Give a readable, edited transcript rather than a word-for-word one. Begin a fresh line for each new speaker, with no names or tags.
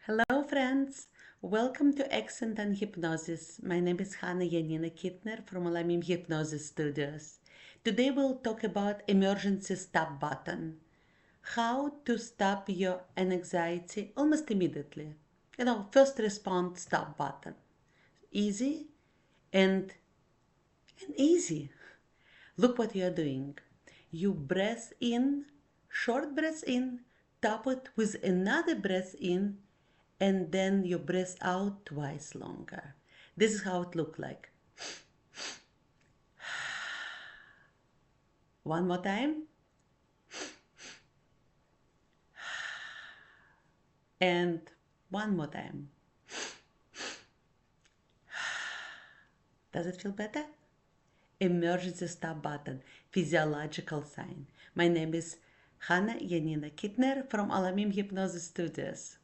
Hello, friends. Welcome to Accent and Hypnosis. My name is Yanina Kittner from Olamim Hypnosis Studios. Today we'll talk about emergency stop button. How to stop your anxiety almost immediately. First response stop button. Easy and easy. Look what you're doing. You breath in, short breath in, top it with another breath in, and then you breath out twice longer. This is how it looks like. One more time. And one more time. Does it feel better? Emergency stop button, physiological sign. My name is Yanina Kittner from Olamim Hypnosis Studios.